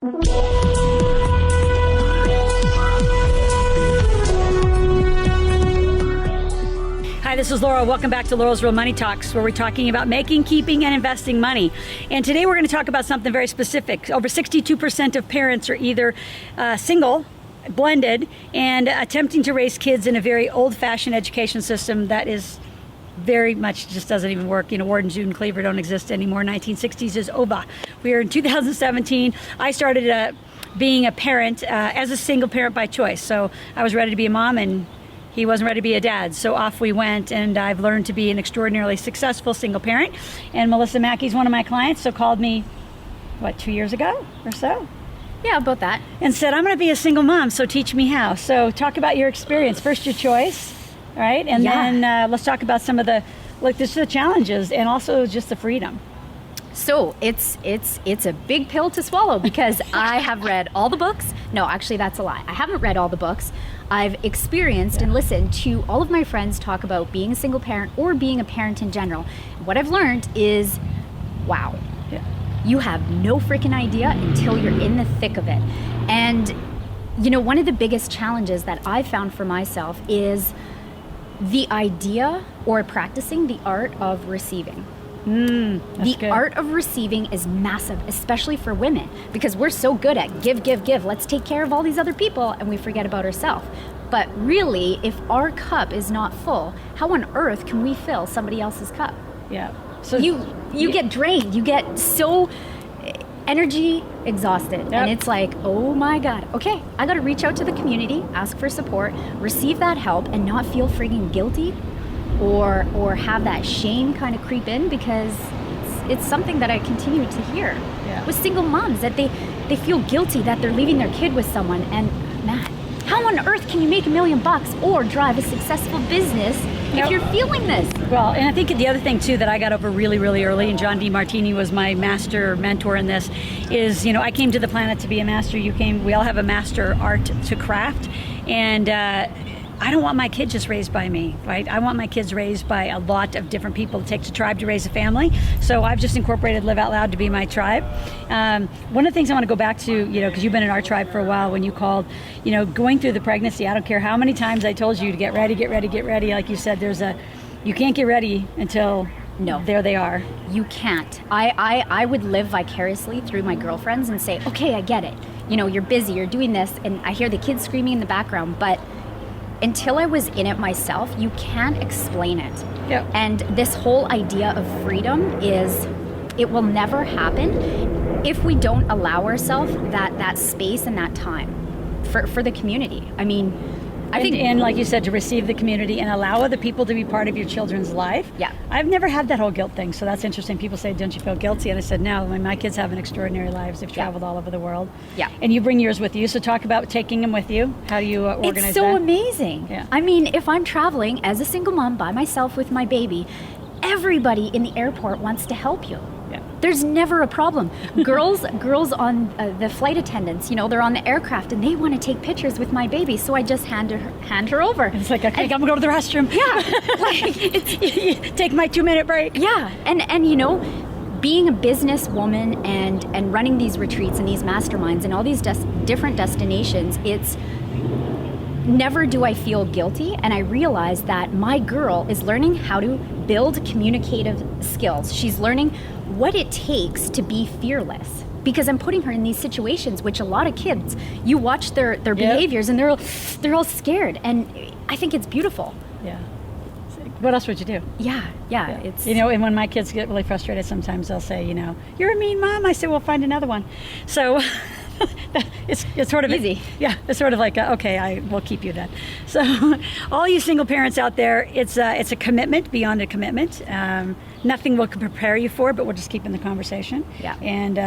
Hi, this is Laura. Welcome back to Laurel's Real Money Talks, where we're talking about making, keeping, and investing money. And today we're going to talk about something very specific. Over 62% of parents are either single, blended, and attempting to raise kids in a very old-fashioned education system that is very much just doesn't even work. You know, Ward and June Cleaver don't exist anymore. 1960s is over. We are in 2017. I started being a parent as a single parent by choice. So I was ready to be a mom, and he wasn't ready to be a dad, so off we went, and I've learned to be an extraordinarily successful single parent. And Melissa Mackey is one of my clients, so called me, 2 years ago or so? Yeah, about that. And said, I'm gonna be a single mom, so teach me how. So talk about your experience. First, your choice, all right? And then let's talk about some of the challenges and also just the freedom. So it's a big pill to swallow because I have read all the books. No, actually that's a lie. I haven't read all the books. I've experienced and listened to all of my friends talk about being a single parent or being a parent in general. What I've learned is, wow, you have no freaking idea until you're in the thick of it. And you know, one of the biggest challenges that I've found for myself is the idea or practicing the art of receiving. The art of receiving is massive, especially for women, because we're so good at give. Let's take care of all these other people, and we forget about ourselves. But really, if our cup is not full, how on earth can we fill somebody else's cup? Yeah. So you get drained. You get so energy exhausted, and it's like, oh my God, okay, I got to reach out to the community, ask for support, receive that help, and not feel friggin' guilty. Or have that shame kind of creep in, because it's something that I continue to hear with single moms, that they feel guilty that they're leaving their kid with someone. And man, how on earth can you make $1 million or drive a successful business if you're feeling this? Well, and I think the other thing too that I got over really, really early, and John DeMartini was my master mentor in this, is, you know, I came to the planet to be a master. We all have a master art to craft, and I don't want my kids just raised by me, right? I want my kids raised by a lot of different people. It takes a tribe to raise a family. So I've just incorporated Live Out Loud to be my tribe. One of the things I want to go back to, you know, because you've been in our tribe for a while, when you called, you know, going through the pregnancy, I don't care how many times I told you to get ready. Like you said, you can't get ready until there they are. You can't. I would live vicariously through my girlfriends and say, okay, I get it. You know, you're busy, you're doing this, and I hear the kids screaming in the background, but until I was in it myself, you can't explain it. Yep. And this whole idea of freedom it will never happen if we don't allow ourselves that space and that time for the community. I mean, I think, and like you said, to receive the community and allow other people to be part of your children's life. Yeah. I've never had that whole guilt thing, so that's interesting. People say, don't you feel guilty? And I said, no, my kids have an extraordinary lives. They've traveled all over the world. Yeah. And you bring yours with you, so talk about taking them with you. How do you organize that? It's so amazing. Yeah. I mean, if I'm traveling as a single mom by myself with my baby, everybody in the airport wants to help you. Yeah. There's never a problem. Girls on the flight attendants, you know, they're on the aircraft and they want to take pictures with my baby, so I just hand her over. It's like, okay, I'm gonna go to the restroom. Yeah, like take my 2-minute break. Yeah, and you know, being a businesswoman and running these retreats and these masterminds and all these different destinations, it's never do I feel guilty, and I realize that my girl is learning how to build communicative skills. She's learning what it takes to be fearless, because I'm putting her in these situations, which a lot of kids, you watch their behaviors and they're all scared, and I think it's beautiful. Yeah. What else would you do? Yeah. It's, you know, and when my kids get really frustrated, sometimes they'll say, you know, you're a mean mom. I say, well, find another one. So it's sort of easy. It's sort of like, okay, I will keep you then. So all you single parents out there, it's a commitment beyond a commitment. Nothing will prepare you for, but we'll just keep in the conversation. Yeah. And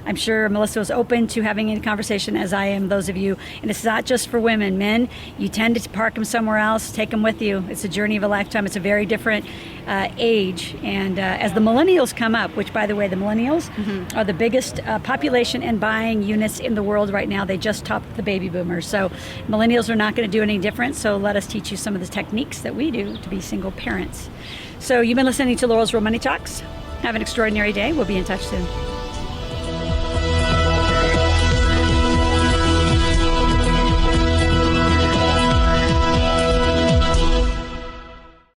I'm sure Melissa was open to having a conversation, as I am, those of you. And it's not just for women. Men, you tend to park them somewhere else, take them with you. It's a journey of a lifetime. It's a very different age. And as the millennials come up, which, by the way, the millennials are the biggest population and buying units in the world right now. They just topped the baby boomers. So millennials are not going to do any different. So let us teach you some of the techniques that we do to be single parents. So you've been listening to Laurel's Real Money Talks. Have an extraordinary day. We'll be in touch soon.